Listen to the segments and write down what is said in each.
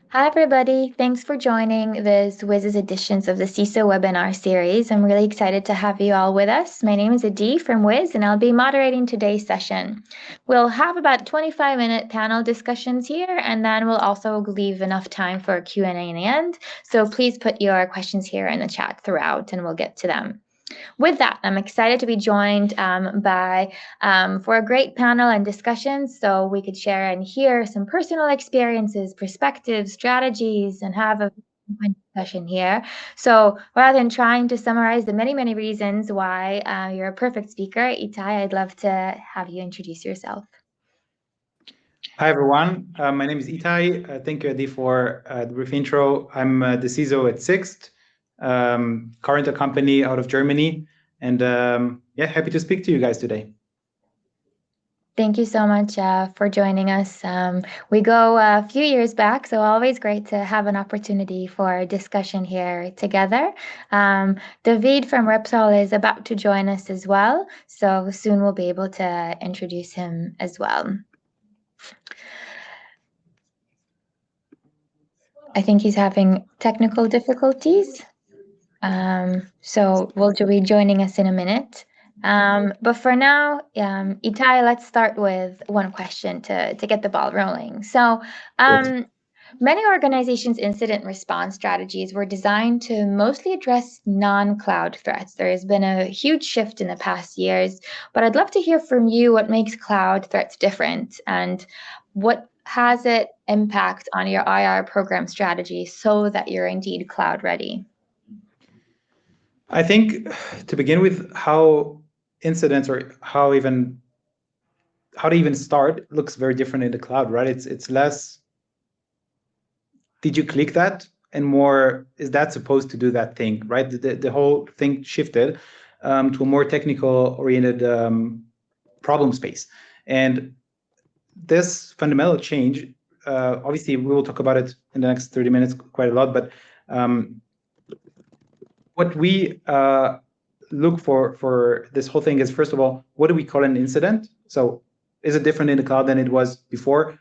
Hi, everybody. Thanks for joining this Wiz's editions of the CISO webinar series. I'm really excited to have you all with us. My name is Adi from Wiz, and I'll be moderating today's session. We'll have about 25-minute panel discussions here, and then we'll also leave enough time for a Q&A in the end. So please put your questions here in the chat throughout, and we'll get to them. With that, I'm excited to be joined for a great panel and discussion so we could share and hear some personal experiences, perspectives, strategies, and have a discussion here. So rather than trying to summarize the many, many reasons why you're a perfect speaker, Itai, I'd love to have you introduce yourself. Hi, everyone. My name is Itai. Thank you, Adi, for the brief intro. I'm the CISO at Sixt, current a company out of Germany. And happy to speak to you guys today. Thank you so much for joining us. We go a few years back, so always great to have an opportunity for a discussion here together. David from Repsol is about to join us as well, so soon we'll be able to introduce him as well. I think he's having technical difficulties, so we'll be joining us in a minute. But for now, Itai, let's start with one question to get the ball rolling. So many organizations' incident response strategies were designed to mostly address non-cloud threats. There has been a huge shift in the past years, but I'd love to hear from you what makes cloud threats different and what has it impact on your IR program strategy so that you're indeed cloud ready? I think to begin with, how incidents or how to even start looks very different in the cloud, right? It's less, did you click that? And more, is that supposed to do that thing, right? The whole thing shifted to a more technical oriented problem space. And this fundamental change, obviously we will talk about it in the next 30 minutes quite a lot, but what we look for this whole thing is, first of all, what do we call an incident? So is it different in the cloud than it was before?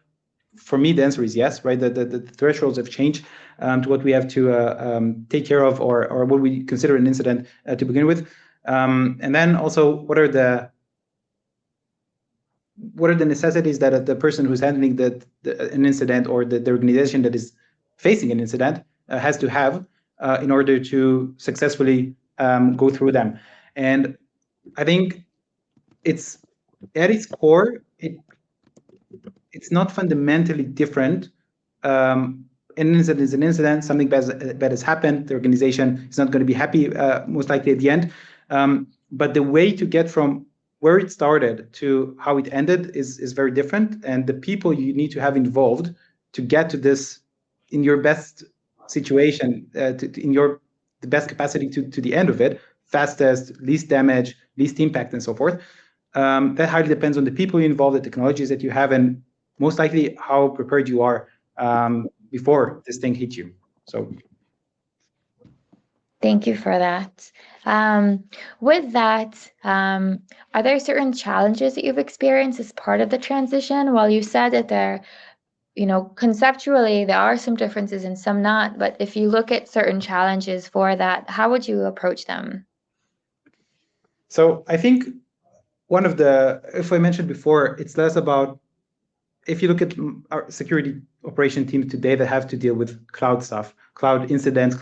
For me, the answer is yes, right? The thresholds have changed to what we have to take care of or what we consider an incident to begin with. And then also, what are the necessities that the person who's handling an incident or the organization that is facing an incident has to have in order to successfully go through them. And I think it's at its core, it's not fundamentally different. An incident is an incident, something bad has happened, the organization is not going to be happy most likely at the end. But the way to get from where it started to how it ended is very different. And the people you need to have involved to get to this in your best situation, the best capacity to the end of it, fastest, least damage, least impact, and so forth. That highly depends on the people you involve, the technologies that you have, and most likely how prepared you are before this thing hits you. So. Thank you for that. With that, are there certain challenges that you've experienced as part of the transition? While you said that there, conceptually, there are some differences and some not, but if you look at certain challenges for that, how would you approach them? So I think if I mentioned before, it's less about, if you look at our security operation teams today that have to deal with cloud stuff, cloud incidents,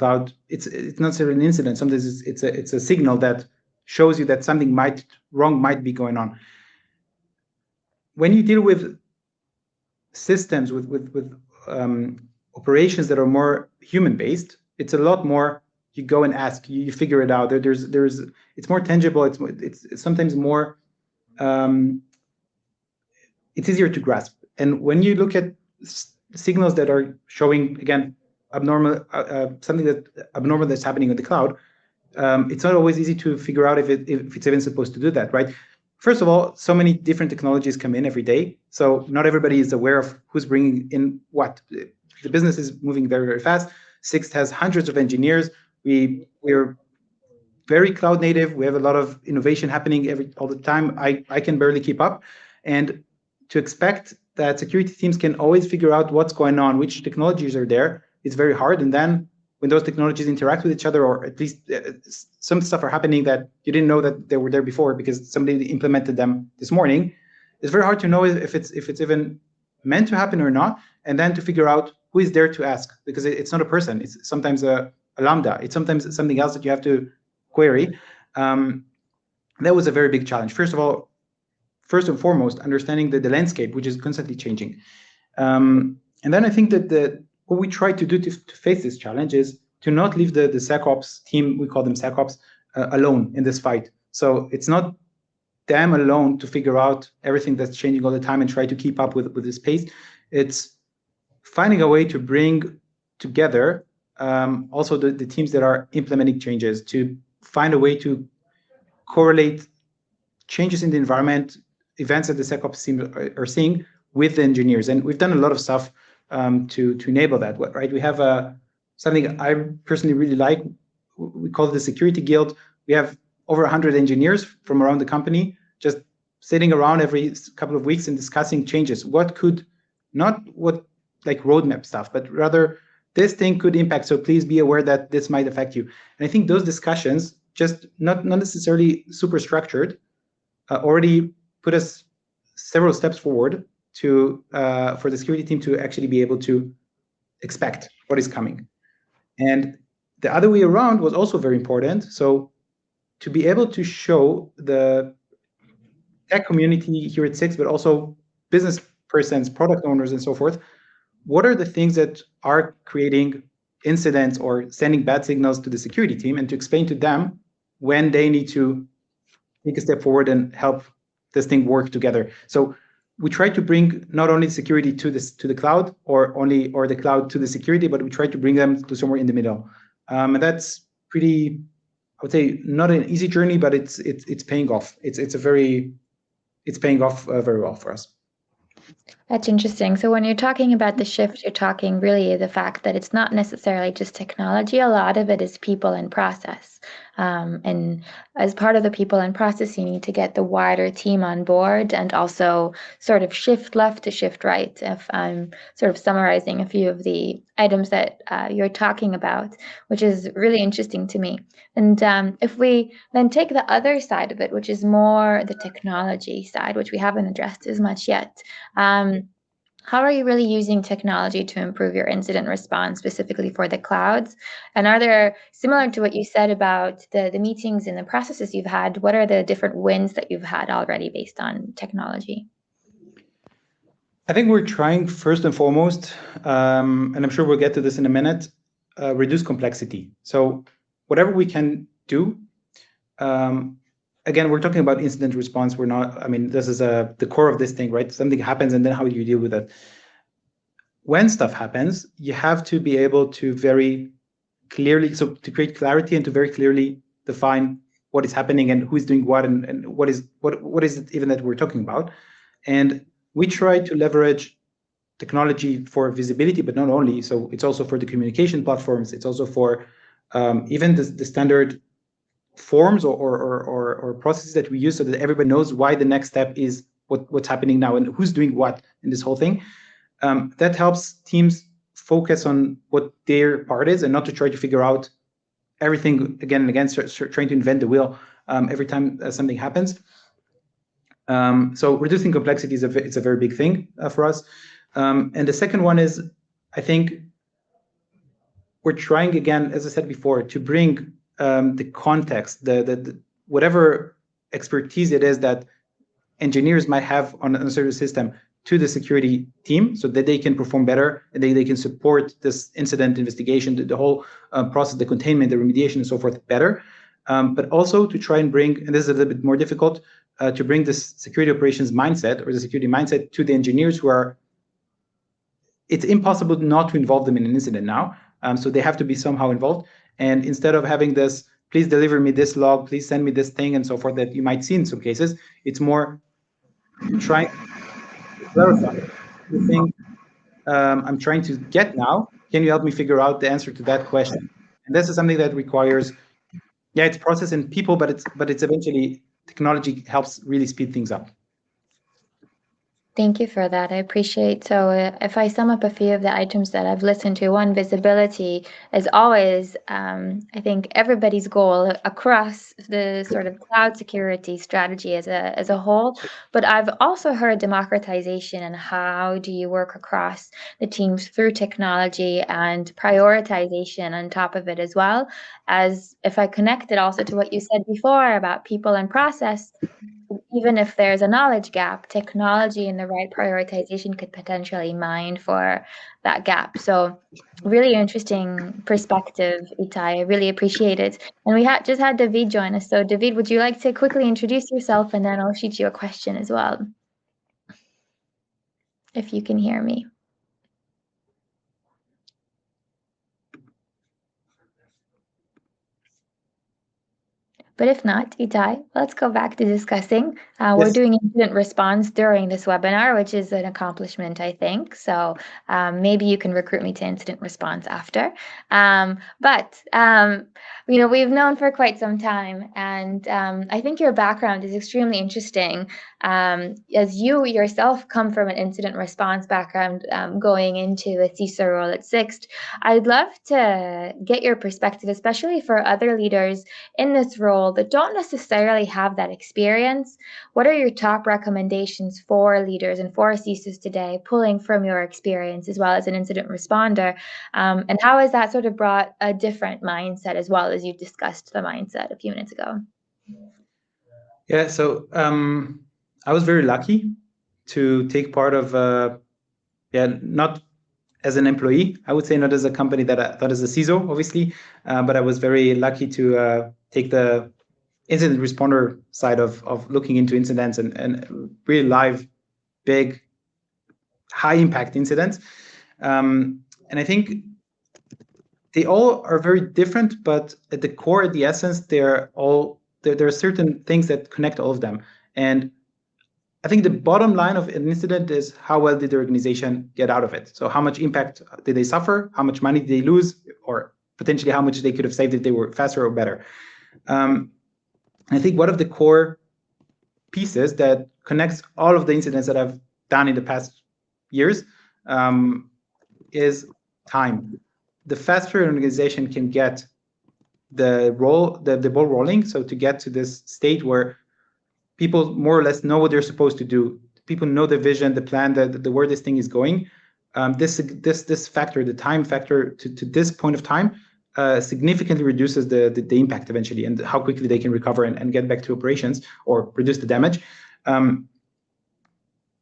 it's not necessarily an incident. Sometimes it's a signal that shows you that something wrong might be going on. When you deal with systems with operations that are more human-based, it's a lot more. You go and ask, you figure it out. It's more tangible. It's sometimes more. It's easier to grasp. And when you look at signals that are showing, again, something abnormal that's happening in the cloud, it's not always easy to figure out if it's even supposed to do that, right? First of all, so many different technologies come in every day, so not everybody is aware of who's bringing in what. The business is moving very, very fast. Sixt has hundreds of engineers. We're very cloud native. We have a lot of innovation happening all the time. I can barely keep up, and to expect that security teams can always figure out what's going on, which technologies are there. It's very hard. And then when those technologies interact with each other, or at least some stuff are happening that you didn't know that they were there before because somebody implemented them this morning, it's very hard to know if it's even meant to happen or not, and then to figure out who is there to ask, because it's not a person. It's sometimes a lambda. It's sometimes something else that you have to query. That was a very big challenge. First and foremost, understanding the landscape, which is constantly changing. And then I think that what we try to do to face this challenge is to not leave the SecOps team, we call them SecOps, alone in this fight. So it's not them alone to figure out everything that's changing all the time and try to keep up with this pace. It's finding a way to bring together also the teams that are implementing changes, to find a way to correlate changes in the environment, events that the SecOps team are seeing with the engineers. And we've done a lot of stuff to enable that, right? We have something I personally really like. We call it the Security Guild. We have over 100 engineers from around the company just sitting around every couple of weeks and discussing changes. What could, not what like roadmap stuff, but rather this thing could impact. So please be aware that this might affect you. And I think those discussions, just not necessarily super structured, already put us several steps forward to for the security team to actually be able to expect what is coming. And the other way around was also very important. So to be able to show the tech community here at SIX, but also business persons, product owners, and so forth, what are the things that are creating incidents or sending bad signals to the security team, and to explain to them when they need to take a step forward and help this thing work together. So we try to bring not only security to the cloud or the cloud to the security, but we try to bring them to somewhere in the middle. And that's pretty, I would say, not an easy journey, but it's paying off. It's paying off very well for us. That's interesting. So when you're talking about the shift, you're talking really the fact that it's not necessarily just technology. A lot of it is people and process. And as part of the people and process, you need to get the wider team on board and also sort of shift left to shift right, if I'm sort of summarizing a few of the items that you're talking about, which is really interesting to me. And if we then take the other side of it, which is more the technology side, which we haven't addressed as much yet, how are you really using technology to improve your incident response, specifically for the clouds? And are there, similar to what you said about the meetings and the processes you've had, what are the different wins that you've had already based on technology? I think we're trying first and foremost, and I'm sure we'll get to this in a minute, reduce complexity. So whatever we can do, again, we're talking about incident response. We're not, I mean, this is the core of this thing, right? Something happens and then how do you deal with it? When stuff happens, you have to be able to very clearly, so to create clarity and to very clearly define what is happening and who is doing what and what is it even that we're talking about. And we try to leverage technology for visibility, but not only. So it's also for the communication platforms. It's also for even the standard forms or processes that we use, so that everybody knows why the next step is what's happening now and who's doing what in this whole thing. That helps teams focus on what their part is and not to try to figure out everything again and again, trying to invent the wheel every time something happens. So reducing complexity it's a very big thing for us. And the second one is, I think we're trying, again, as I said before, to bring the context, the whatever expertise it is that engineers might have on a certain system to the security team, so that they can perform better and they can support this incident investigation, the whole process, the containment, the remediation, and so forth better. But also to try and bring, and this is a little bit more difficult, to bring this security operations mindset or the security mindset to the engineers who are, it's impossible not to involve them in an incident now. So they have to be somehow involved. And instead of having this, please deliver me this log, please send me this thing, and so forth, that you might see in some cases, it's more trying to clarify the thing I'm trying to get now. Can you help me figure out the answer to that question? And this is something that requires, yeah, it's process and people, but it's eventually technology helps really speed things up. Thank you for that. I appreciate. So, if I sum up a few of the items that I've listened to, one, visibility is always, I think, everybody's goal across the sort of cloud security strategy as a whole. But I've also heard democratization and how do you work across the teams through technology and prioritization on top of it as well. As if I connect it also to what you said before about people and process, even if there's a knowledge gap, technology and the right prioritization could potentially mine for that gap. So really interesting perspective, Itai. I really appreciate it. And we just had David join us. So David, would you like to quickly introduce yourself and then I'll shoot you a question as well, if you can hear me. But if not, Itai, let's go back to discussing. We're doing incident response during this webinar, which is an accomplishment, I think. So maybe you can recruit me to incident response after. You know, we've known for quite some time, and I think your background is extremely interesting. As you yourself come from an incident response background, going into a CISO role at Sixt, I'd love to get your perspective, especially for other leaders in this role that don't necessarily have that experience. What are your top recommendations for leaders and for CISOs today, pulling from your experience as well as an incident responder? And how has that sort of brought a different mindset as well, as you discussed the mindset a few minutes ago? Yeah, so I was very lucky to take part of, not as an employee, I would say, not as a company that as a CISO, obviously, but I was very lucky to take the incident responder side of looking into incidents and really live, big, high impact incidents. And I think they all are very different, but at the core, at the essence, there are certain things that connect all of them. And I think the bottom line of an incident is how well did the organization get out of it? So how much impact did they suffer? How much money did they lose? Or potentially how much they could have saved if they were faster or better? I think one of the core pieces that connects all of the incidents that I've done in the past years is time. The faster an organization can get the ball rolling, so to get to this state where people more or less know what they're supposed to do, people know the vision, the plan, the where this thing is going. This factor, the time factor to this point of time, significantly reduces the impact eventually and how quickly they can recover and get back to operations or reduce the damage. And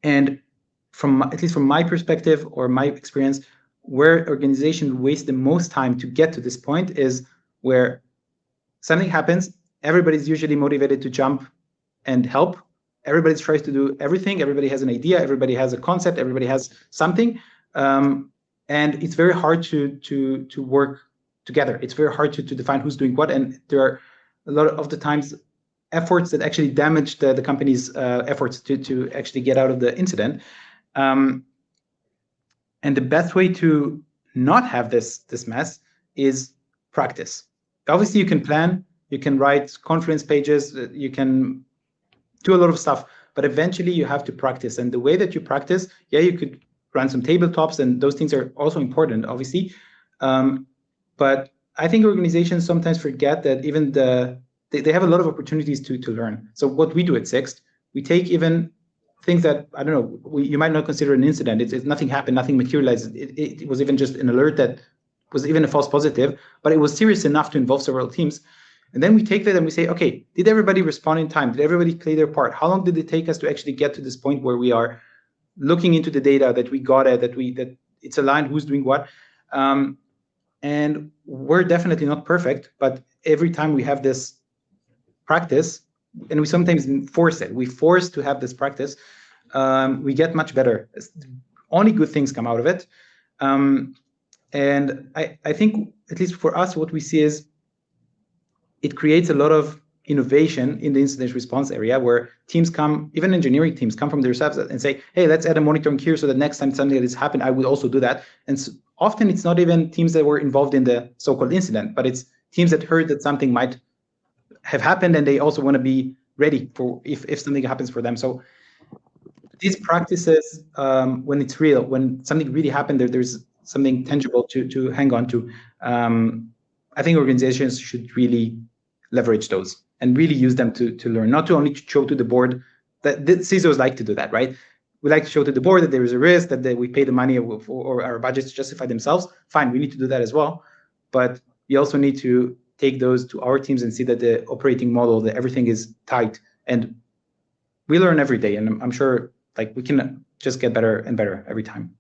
at least from my perspective or my experience, where organizations waste the most time to get to this point is where something happens, everybody's usually motivated to jump and help. Everybody tries to do everything. Everybody has an idea. Everybody has a concept. Everybody has something, and it's very hard to work together. It's very hard to define who's doing what, and there are a lot of the times efforts that actually damage the company's efforts to actually get out of the incident. And the best way to not have this mess is practice. Obviously, you can plan, you can write conference pages, you can do a lot of stuff, but eventually you have to practice. And the way that you practice, you could run some tabletops, and those things are also important, obviously. But I think organizations sometimes forget that even they have a lot of opportunities to learn. So what we do at Sixt, we take even things that, I don't know, you might not consider an incident. It's nothing happened, nothing materialized. It was even just an alert that was even a false positive, but it was serious enough to involve several teams. And then we take that and we say, okay, did everybody respond in time? Did everybody play their part? How long did it take us to actually get to this point where we are looking into the data that we got at, that it's aligned, who's doing what? And we're definitely not perfect, but every time we have this practice, and we sometimes force it, we force to have this practice, we get much better. Only good things come out of it. And I think, at least for us, what we see is it creates a lot of innovation in the incident response area, where teams come, even engineering teams come from themselves and say, hey, let's add a monitoring here so that next time something like this happens, I will also do that. And so often it's not even teams that were involved in the so-called incident, but it's teams that heard that something might have happened and they also want to be ready for if something happens for them. So these practices, when it's real, when something really happened, there's something tangible to hang on to. I think organizations should really leverage those and really use them to learn, not to only show to the board. That the CISOs like to do that, right? We like to show to the board that there is a risk, that we pay the money or our budgets justify themselves. Fine, we need to do that as well, but we also need to take those to our teams and see that the operating model, that everything is tight, and we learn every day, and I'm sure like we can just get better and better every time.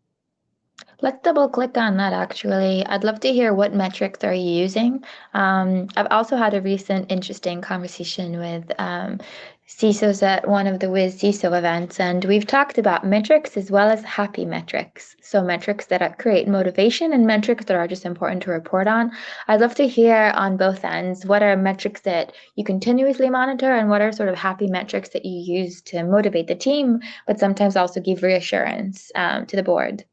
Let's double click on that actually. I'd love to hear what metrics are you using. I've also had a recent interesting conversation with CISOs at one of the Wiz CISO events, and we've talked about metrics as well as happy metrics. So metrics that create motivation and metrics that are just important to report on. I'd love to hear on both ends, what are metrics that you continuously monitor and what are sort of happy metrics that you use to motivate the team, but sometimes also give reassurance to the board.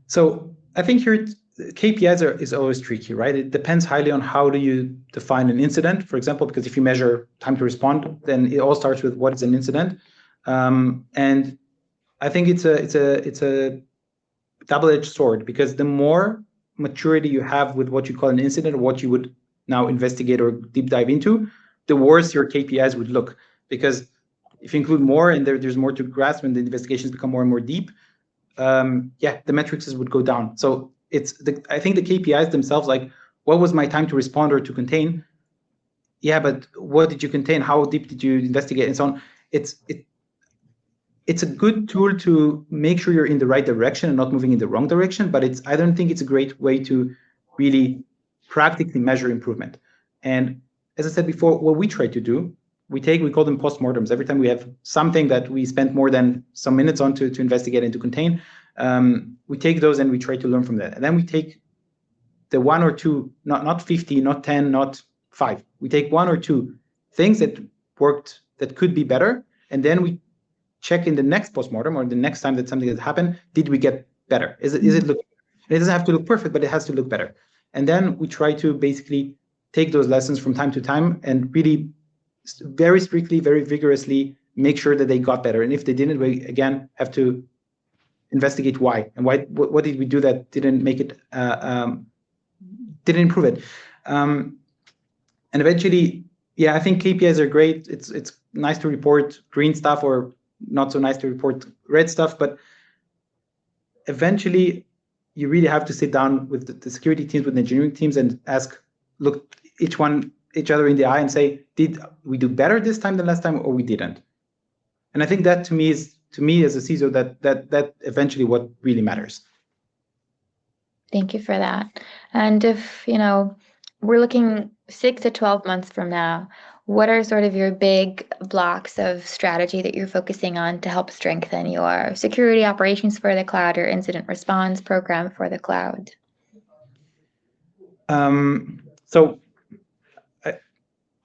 So I think here KPIs is always tricky, right? It depends highly on how do you define an incident, for example, because if you measure time to respond, then it all starts with what is an incident. And I think it's a double-edged sword, because the more maturity you have with what you call an incident, or what you would now investigate or deep dive into, the worse your KPIs would look. Because if you include more and there's more to grasp and the investigations become more and more deep, the metrics would go down. So I think the KPIs themselves, like what was my time to respond or to contain? Yeah, but what did you contain? How deep did you investigate, and so on? It's a good tool to make sure you're in the right direction and not moving in the wrong direction. But I don't think it's a great way to really practically measure improvement. And as I said before, what we try to do, we call them postmortems. Every time we have something that we spent more than some minutes on to investigate and to contain, we take those and we try to learn from that. And then we take the one or two, not 50, not 10, not 5. We take one or two things that worked that could be better, and then we check in the next postmortem or the next time that something has happened, did we get better? Is it look? It doesn't have to look perfect, but it has to look better. And then we try to basically take those lessons from time to time and really very strictly, very vigorously make sure that they got better. And if they didn't, we again have to investigate why, and what did we do that didn't make it, didn't improve it. And eventually, I think KPIs are great. It's nice to report green stuff, or not so nice to report red stuff, but eventually you really have to sit down with the security teams, with the engineering teams, and look each other in the eye and say, did we do better this time than last time, or we didn't? And I think that to me as a CISO, that eventually what really matters. Thank you for that. And if, we're looking 6 to 12 months from now, what are sort of your big blocks of strategy that you're focusing on to help strengthen your security operations for the cloud or incident response program for the cloud?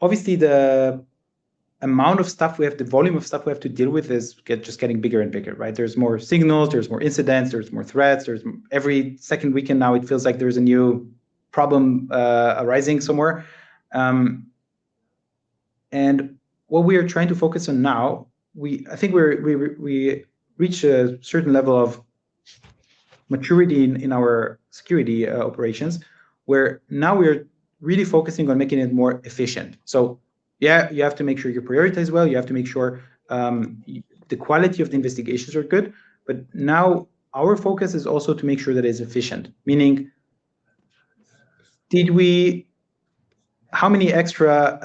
Obviously the amount of stuff we have, the volume of stuff we have to deal with is just getting bigger and bigger, right? There's more signals, there's more incidents, there's more threats, there's every second weekend now it feels like there's a new problem arising somewhere. And what we are trying to focus on now, I think we reach a certain level of maturity in our security operations, where now we're really focusing on making it more efficient. So you have to make sure you prioritize well. You have to make sure the quality of the investigations are good. But now our focus is also to make sure that it's efficient. Meaning, how many extra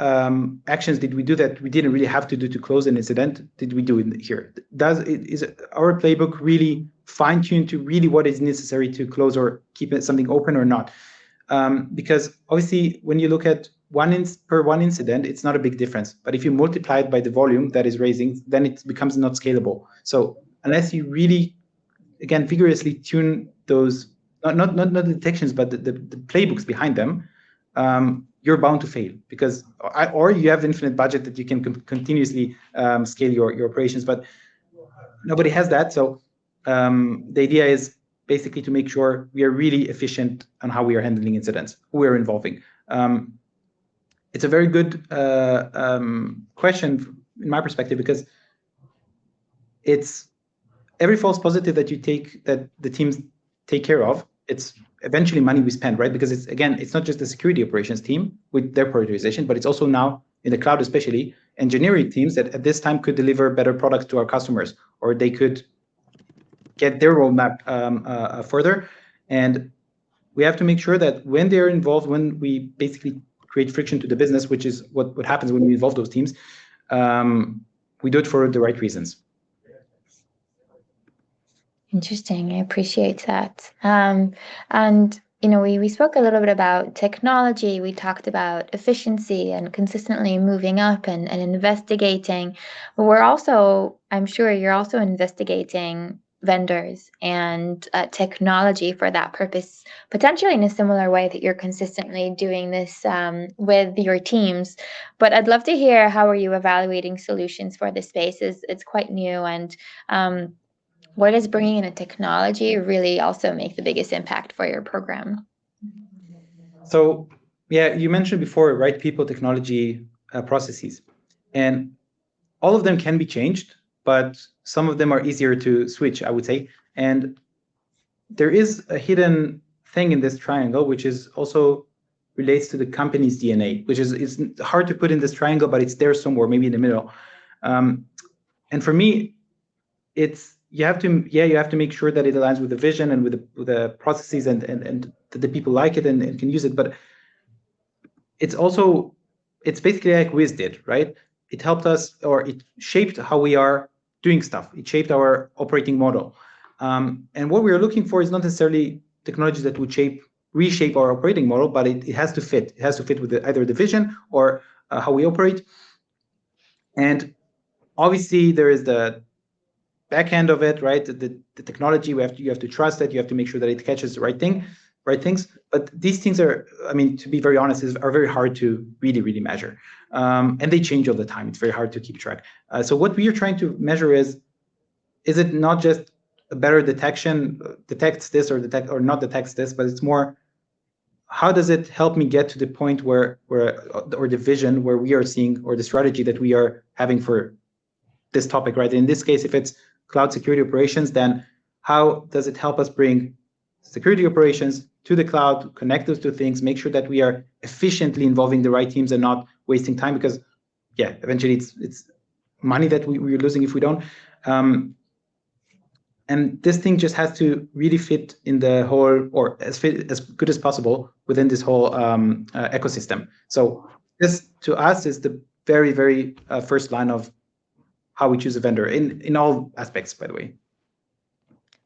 actions did we do that we didn't really have to do to close an incident? Did we do it here? Is our playbook really fine-tuned to really what is necessary to close or keep something open or not? Because obviously, when you look at per one incident, it's not a big difference. But if you multiply it by the volume that is raising, then it becomes not scalable. So unless you really, again, vigorously tune those, not the detections, but the playbooks behind them, you're bound to fail, because or you have infinite budget that you can continuously scale your operations, but nobody has that. So the idea is basically to make sure we are really efficient on how we are handling incidents, who we're involving. It's a very good question in my perspective, because it's every false positive that the teams take care of, it's eventually money we spend, right? Because it's not just the security operations team with their prioritization, but it's also now in the cloud, especially engineering teams that at this time could deliver better products to our customers, or they could get their roadmap further. And we have to make sure that when they're involved, when we basically create friction to the business, which is what happens when we involve those teams, we do it for the right reasons. Interesting. I appreciate that. And we spoke a little bit about technology. We talked about efficiency and consistently moving up and investigating. But I'm sure you're also investigating vendors and technology for that purpose, potentially in a similar way that you're consistently doing this with your teams. But I'd love to hear, how are you evaluating solutions for this space? It's quite new, and where does bringing in a technology really also make the biggest impact for your program? So, yeah, you mentioned before, right? People, technology, processes, and all of them can be changed, but some of them are easier to switch, I would say. And there is a hidden thing in this triangle, which is also relates to the company's DNA, which is it's hard to put in this triangle, but it's there somewhere, maybe in the middle. And for me, it's you have to make sure that it aligns with the vision and with the processes and that the people like it and can use it. But it's basically like Wiz did, right? It helped us, or it shaped how we are doing stuff. It shaped our operating model. And what we are looking for is not necessarily technology that would reshape our operating model, but it has to fit. It has to fit with either the vision or how we operate. And obviously, there is the back end of it, right? The technology, you have to trust it. You have to make sure that it catches the right things. But these things are, I mean, to be very honest, are very hard to really measure. And they change all the time. It's very hard to keep track. So what we are trying to measure is it not just a better detection, detects this or not detects this, but it's more, how does it help me get to the point or the vision where we are seeing, or the strategy that we are having for this topic, right? In this case, if it's cloud security operations, then how does it help us bring security operations to the cloud, connect those two things, make sure that we are efficiently involving the right teams and not wasting time, because eventually it's money that we're losing if we don't. And this thing just has to really fit in the whole, or as good as possible within this whole ecosystem. So this, to us, is the very, very first line of how we choose a vendor in all aspects, by the way.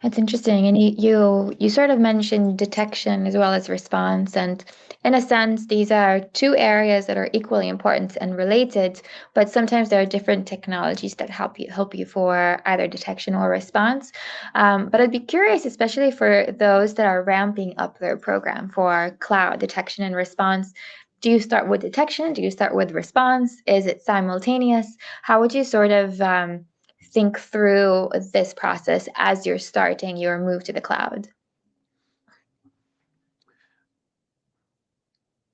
That's interesting. And you sort of mentioned detection as well as response. And in a sense, these are two areas that are equally important and related, but sometimes there are different technologies that help you for either detection or response. But I'd be curious, especially for those that are ramping up their program for cloud detection and response. Do you start with detection? Do you start with response? Is it simultaneous? How would you sort of think through this process as you're starting your move to the cloud?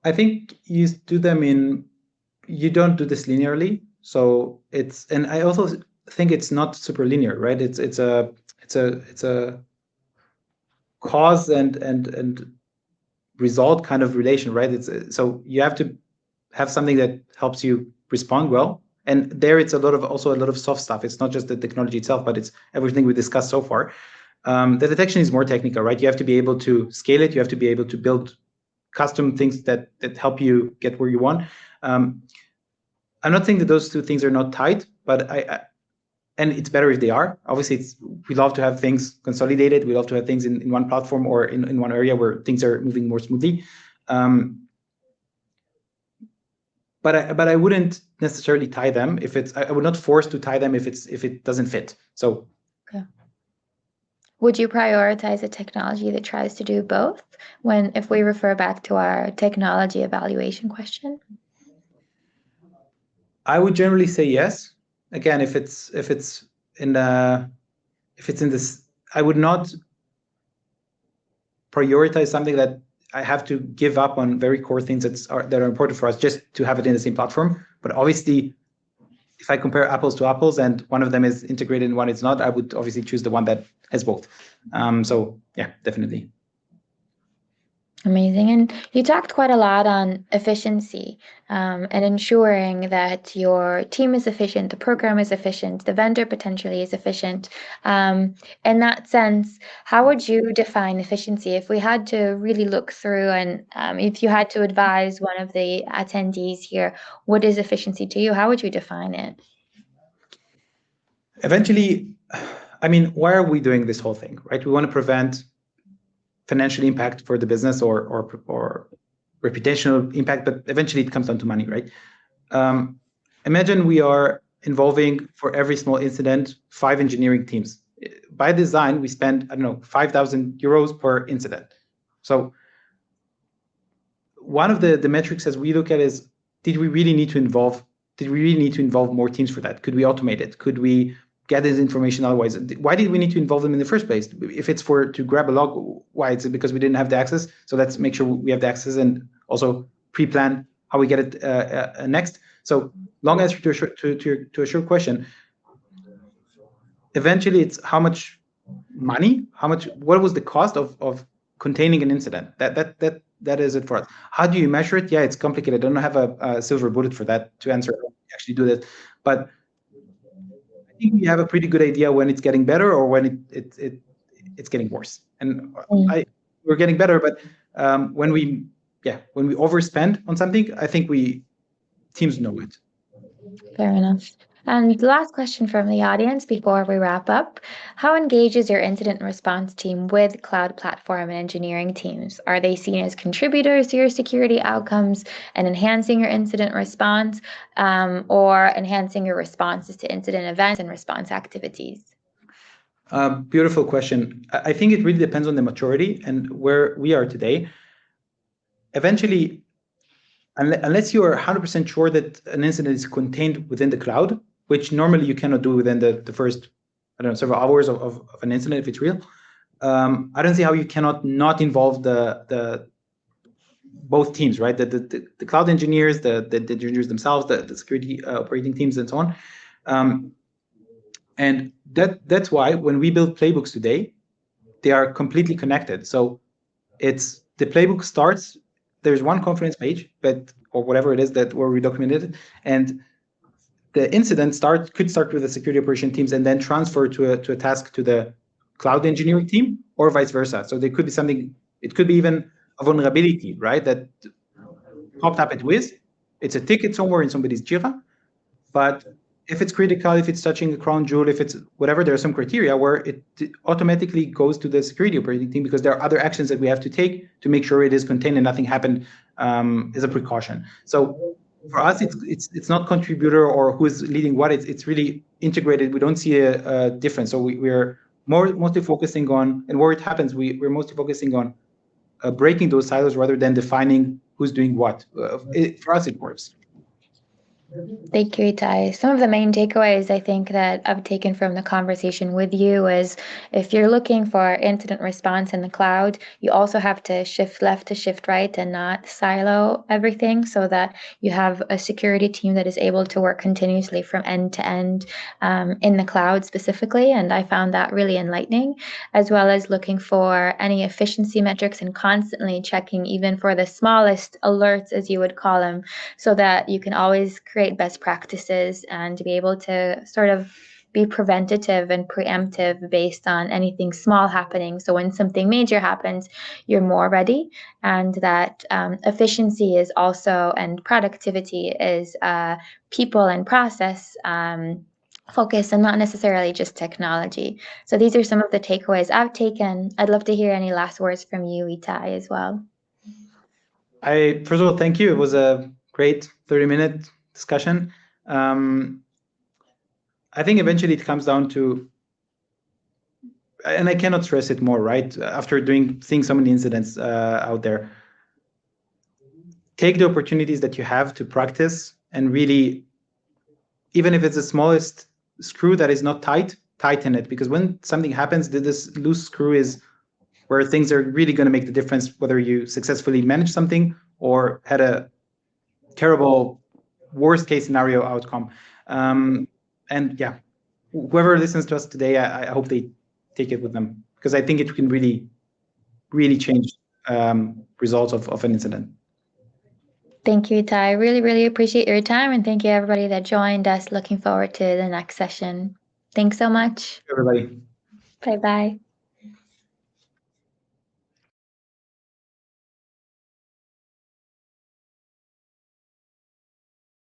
I think you don't do this linearly. So and I also think it's not super linear, right? It's a cause and result kind of relation, right? So you have to have something that helps you respond well. And there it's also a lot of soft stuff. It's not just the technology itself, but it's everything we discussed so far. The detection is more technical, right? You have to be able to scale it. You have to be able to build custom things that help you get where you want. I'm not saying that those two things are not tied, but and it's better if they are. Obviously, we love to have things consolidated. We love to have things in one platform or in one area where things are moving more smoothly. But I wouldn't necessarily tie them I would not force to tie them if it doesn't fit. So. Okay. Would you prioritize a technology that tries to do both if we refer back to our technology evaluation question? I would generally say yes. Again, if it's in this, I would not prioritize something that I have to give up on very core things that are important for us just to have it in the same platform. But obviously, if I compare apples to apples and one of them is integrated and one is not, I would obviously choose the one that has both. So yeah, definitely. Amazing. And you talked quite a lot on efficiency and ensuring that your team is efficient, the program is efficient, the vendor potentially is efficient. In that sense, how would you define efficiency if we had to really look through and if you had to advise one of the attendees here, what is efficiency to you? How would you define it? Eventually, I mean, why are we doing this whole thing, right? We want to prevent financial impact for the business or reputational impact, but eventually it comes down to money, right? Imagine we are involving for every small incident 5 engineering teams. By design, we spend, I don't know, 5,000 euros per incident. So one of the metrics as we look at is, did we really need to involve more teams for that? Could we automate it? Could we get this information otherwise? Why did we need to involve them in the first place? If it's to grab a log, why? It's because we didn't have the access. So let's make sure we have the access and also pre-plan how we get it next. So long answer to a short question. Eventually, it's how much money, what was the cost of containing an incident? That is it for us. How do you measure it? Yeah, it's complicated. I don't have a silver bullet for that to answer. Actually do that, but I think we have a pretty good idea when it's getting better or when it's getting worse. And we're getting better, but when we overspend on something, I think teams know it. Fair enough. And the last question from the audience before we wrap up, how engages your incident response team with cloud platform and engineering teams? Are they seen as contributors to your security outcomes and enhancing your incident response or enhancing your responses to incident events and response activities? Beautiful question. I think it really depends on the maturity and where we are today. Eventually, unless you are 100% sure that an incident is contained within the cloud, which normally you cannot do within the first, I don't know, several hours of an incident if it's real, I don't see how you cannot not involve the both teams, right? The cloud engineers, the engineers themselves, the security operating teams, and so on. And that's why when we build playbooks today, they are completely connected. So it's the playbook starts. There's one conference page, or whatever it is where we documented it, and the incident could start with the security operation teams and then transfer to a task to the cloud engineering team, or vice versa. So there could be something. It could be even a vulnerability, right? That popped up at Wiz. It's a ticket somewhere in somebody's Jira, but if it's critical, if it's touching a crown jewel, if it's whatever, there are some criteria where it automatically goes to the security operating team because there are other actions that we have to take to make sure it is contained and nothing happened as a precaution. So for us, it's not contributor or who is leading what. It's really integrated. We don't see a difference. So we're mostly focusing on, and where it happens, we're mostly focusing on breaking those silos rather than defining who's doing what. For us, it works. Thank you, Itai. Some of the main takeaways I think that I've taken from the conversation with you is if you're looking for incident response in the cloud, you also have to shift left to shift right and not silo everything so that you have a security team that is able to work continuously from end to end in the cloud specifically. And I found that really enlightening, as well as looking for any efficiency metrics and constantly checking even for the smallest alerts, as you would call them, so that you can always create best practices and to be able to sort of be preventative and preemptive based on anything small happening. So when something major happens, you're more ready. And that efficiency is also, and productivity is people and process focus and not necessarily just technology. So these are some of the takeaways I've taken. I'd love to hear any last words from you, Itai, as well. First of all, thank you. It was a great 30-minute discussion. I think eventually it comes down to, and I cannot stress it more, right? After seeing so many incidents out there, take the opportunities that you have to practice and really, even if it's the smallest screw that is not tight, tighten it. Because when something happens, this loose screw is where things are really going to make the difference, whether you successfully manage something or had a terrible worst case scenario outcome. And yeah, whoever listens to us today, I hope they take it with them, because I think it can really, really change results of an incident. Thank you, Ty. Really, really appreciate your time, and thank you everybody that joined us. Looking forward to the next session. Thanks so much. Everybody. Bye-bye.